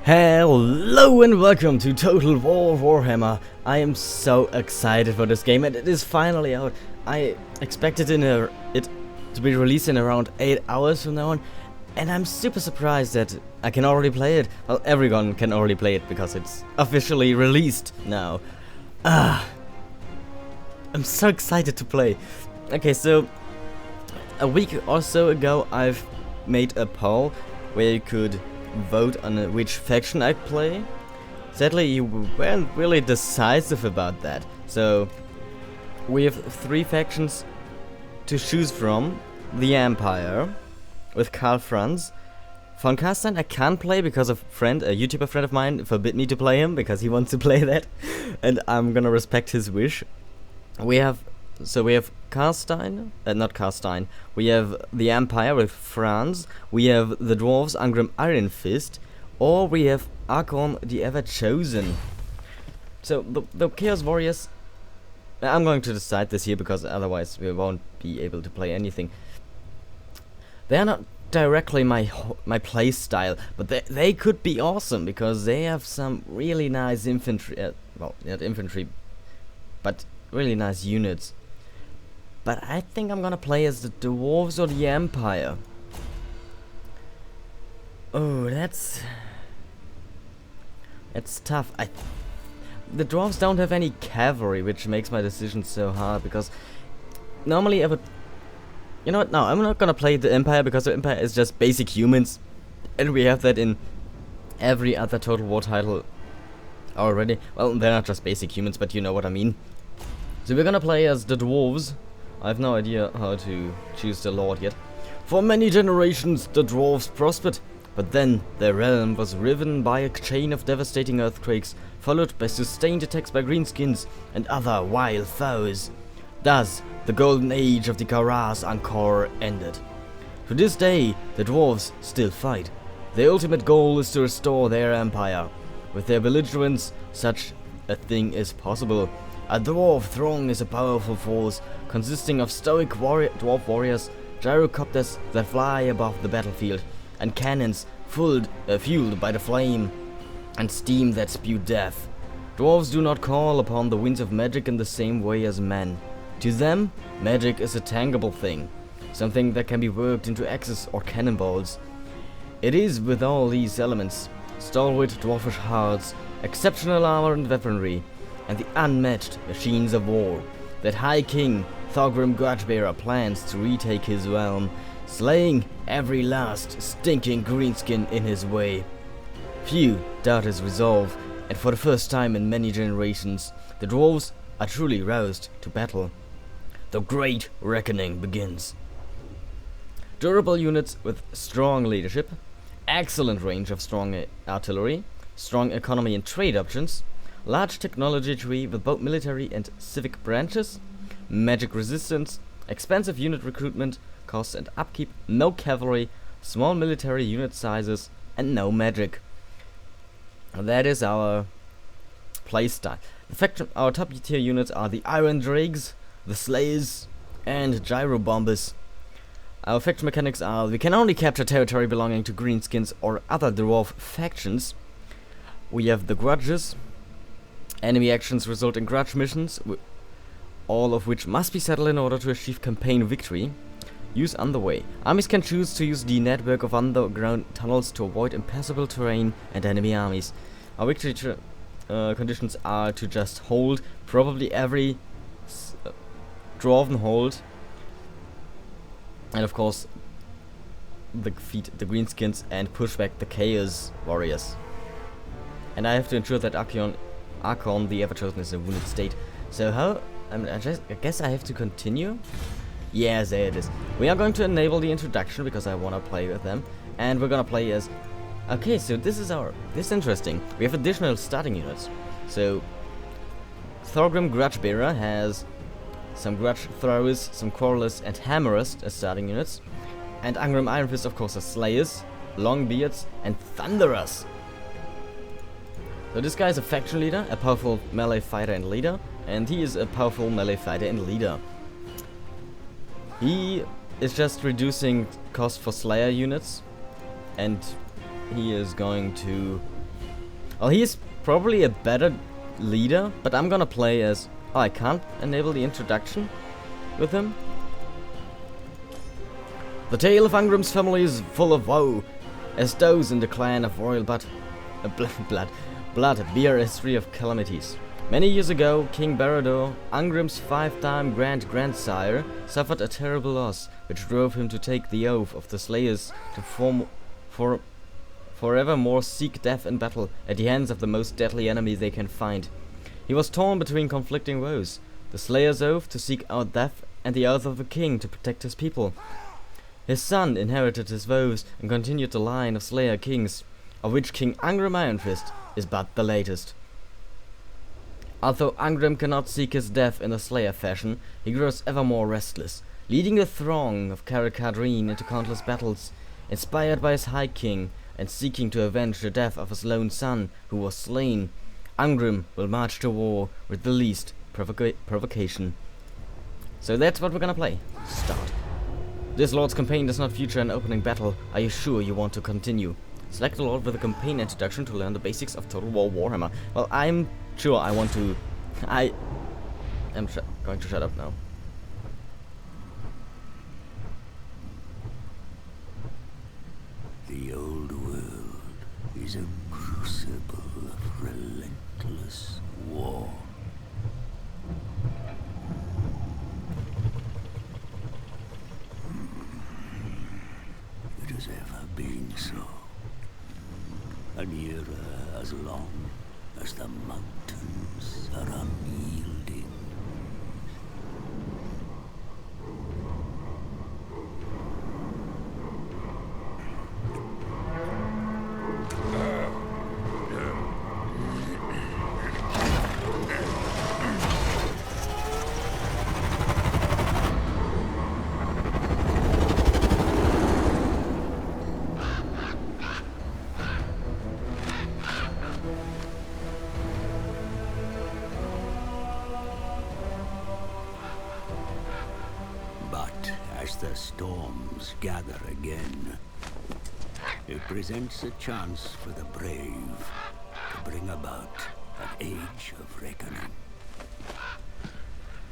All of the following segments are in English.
Hello and welcome to Total War Warhammer. I am so excited for this game and it is finally out. I expected it to be released in around 8 hours from now on, and I'm super surprised that I can already play it. Well, everyone can already play it because it's officially released now. I'm so excited to play. Okay, so a week or so ago I've made a poll where you could vote on which faction I play. Sadly, you weren't really decisive about that. So we have 3 factions to choose from. The Empire with Karl Franz. Von Carstein I can't play because a YouTuber friend of mine forbid me to play him because he wants to play that, and I'm gonna respect his wish. We have Carstein, not Carstein. We have the Empire with Franz. We have the Dwarfs, Angrim Iron Fist, or we have Archon the Ever Chosen. So the Chaos Warriors, I'm going to decide this here because otherwise we won't be able to play anything. They are not directly my play style, but they could be awesome because they have some really nice infantry. Well, not infantry, but really nice units. But I think I'm gonna play as the Dwarves or the Empire. Oh, that's tough. The Dwarves don't have any cavalry, which makes my decision so hard, because normally I would... You know what, no, I'm not gonna play the Empire, because the Empire is just basic humans, and we have that in every other Total War title already. Well, they're not just basic humans, but you know what I mean. So we're gonna play as the Dwarves. I have no idea how to choose the Lord yet. For many generations the Dwarves prospered, but then their realm was riven by a chain of devastating earthquakes, followed by sustained attacks by greenskins and other wild foes. Thus, the golden age of the Karas Angkor ended. To this day, the Dwarves still fight. Their ultimate goal is to restore their empire. With their belligerence, such a thing is possible. A dwarf throng is a powerful force consisting of stoic dwarf warriors, gyrocopters that fly above the battlefield, and cannons fueled by the flame and steam that spew death. Dwarves do not call upon the winds of magic in the same way as men. To them, magic is a tangible thing, something that can be worked into axes or cannonballs. It is with all these elements, stalwart dwarfish hearts, exceptional armor and weaponry, and the unmatched machines of war, that High King Thorgrim Grudgebearer plans to retake his realm, slaying every last stinking greenskin in his way. Few doubt his resolve, and for the first time in many generations, the Dwarves are truly roused to battle. The Great Reckoning begins. Durable units with strong leadership, excellent range of strong artillery, strong economy and trade options, large technology tree with both military and civic branches, magic resistance, expensive unit recruitment, cost and upkeep, no cavalry, small military unit sizes, and no magic. That is our playstyle. Our top tier units are the Iron Drakes, the Slayers, and Gyro Bombers. Our faction mechanics are: we can only capture territory belonging to greenskins or other dwarf factions. We have the Grudges. Enemy actions result in grudge missions, all of which must be settled in order to achieve campaign victory. Use underway. Armies can choose to use the network of underground tunnels to avoid impassable terrain and enemy armies. Our victory conditions are to just hold probably every dwarven hold, and of course defeat the greenskins and push back the Chaos Warriors. And I have to ensure that Archon the Ever Chosen is in a wounded state. So how? I guess I have to continue? Yes, there it is. We are going to enable the introduction because I want to play with them. And we're gonna play as... Okay, so this is interesting. We have additional starting units. So Thorgrim Grudgebearer has some Grudge Throwers, some Quarrelers and Hammerers as starting units. And Angrim Iron Fist, of course, has Slayers, Longbeards and Thunderers. So this guy is a faction leader, a powerful melee fighter and leader, and he is a powerful melee fighter and leader. He is just reducing cost for Slayer units, and he is going to Well, he's probably a better leader, but I'm gonna play as... Oh, I can't enable the introduction with him. The tale of Angrim's family is full of woe, as those in the clan of royal blood bear a history of calamities. Many years ago, King Barador, Angrim's 5-time grand-grandsire, suffered a terrible loss, which drove him to take the oath of the Slayers to forevermore seek death in battle at the hands of the most deadly enemy they can find. He was torn between conflicting woes, the Slayer's oath to seek out death and the oath of a king to protect his people. His son inherited his vows and continued the line of Slayer kings, of which King Angrim Ironfist is but the latest. Although Angrim cannot seek his death in a Slayer fashion, he grows ever more restless, leading the throng of Carrick-Cadreen into countless battles, inspired by his High King, and seeking to avenge the death of his lone son, who was slain. Angrim will march to war with the least provocation. So that's what we're gonna play. Start. This Lord's campaign does not feature an opening battle. Are you sure you want to continue? Select a Lord with a campaign introduction to learn the basics of Total War Warhammer. Well, I'm sure I want to... I am going to shut up now. The old world is a crucible of relentless war. It has ever been so. An era as long as the mountains are unyielding. As the storms gather again, it presents a chance for the brave to bring about an age of reckoning.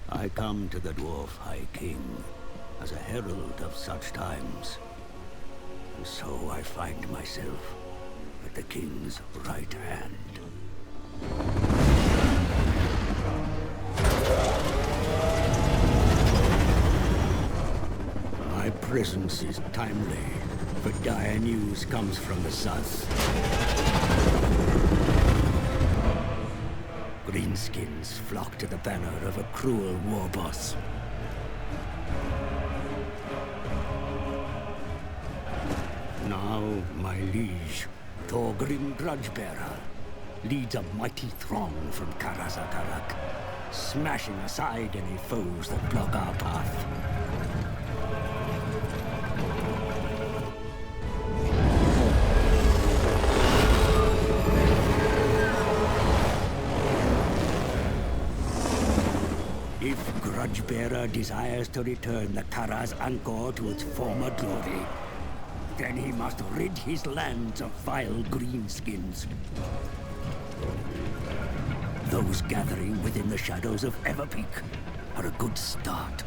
I come to the Dwarf High King as a herald of such times, and so I find myself at the King's right hand. My presence is timely, for dire news comes from the south. Greenskins flock to the banner of a cruel war boss. Now, my liege, Thorgrim Grudgebearer, leads a mighty throng from Karazakarak, smashing aside any foes that block our path. If Grudgebearer desires to return the Karaz Angkor to its former glory, then he must rid his lands of vile greenskins. Those gathering within the shadows of Everpeak are a good start.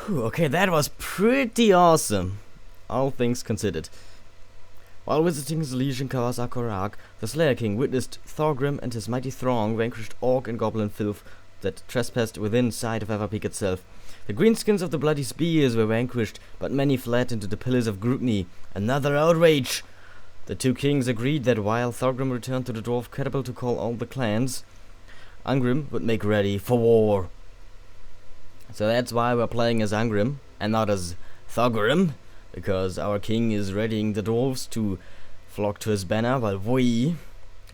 Whew, okay, that was pretty awesome, all things considered. While visiting his liege in Karaz-Akorak, the Slayer King witnessed Thorgrim and his mighty throng vanquished orc and goblin filth that trespassed within sight of Everpeak itself. The greenskins of the bloody spears were vanquished, but many fled into the pillars of Grutni. Another outrage! The two kings agreed that while Thorgrim returned to the dwarf capital to call all the clans, Angrim would make ready for war. So that's why we're playing as Angrim, and not as Thorgrim, because our king is readying the dwarves to flock to his banner while we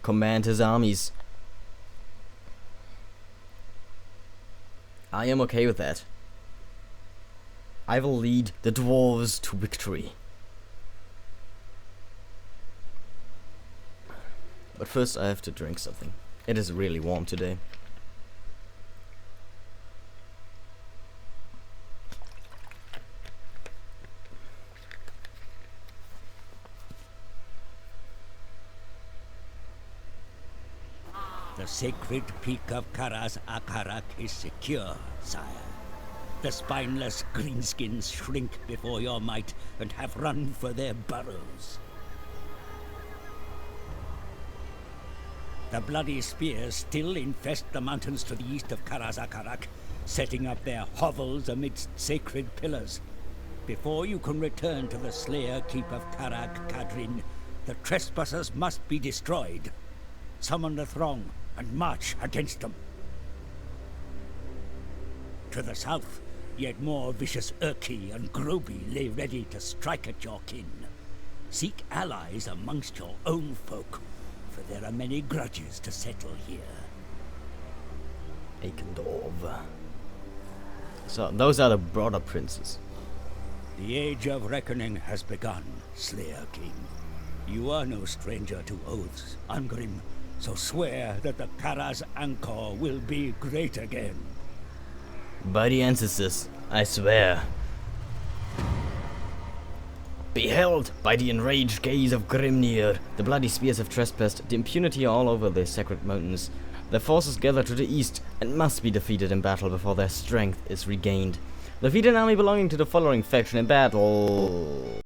command his armies. I am okay with that. I will lead the dwarves to victory. But first I have to drink something. It is really warm today. The sacred peak of Karaz Akarak is secure, sire. The spineless greenskins shrink before your might and have run for their burrows. The bloody spears still infest the mountains to the east of Karaz Akarak, setting up their hovels amidst sacred pillars. Before you can return to the Slayer Keep of Karak Kadrin, the trespassers must be destroyed. Summon the throng and march against them. To the south, yet more vicious Urki and Groby lay ready to strike at your kin. Seek allies amongst your own folk, for there are many grudges to settle here. Eikendorf. So, those are the brother princes. The age of reckoning has begun, Slayer King. You are no stranger to oaths, Angrim, so swear that the Karaz Angkor will be great again. By the ancestors, I swear. Beheld by the enraged gaze of Grimnir, the bloody spears have trespassed the impunity all over the sacred mountains. Their forces gather to the east and must be defeated in battle before their strength is regained. Defeat an army belonging to the following faction in battle.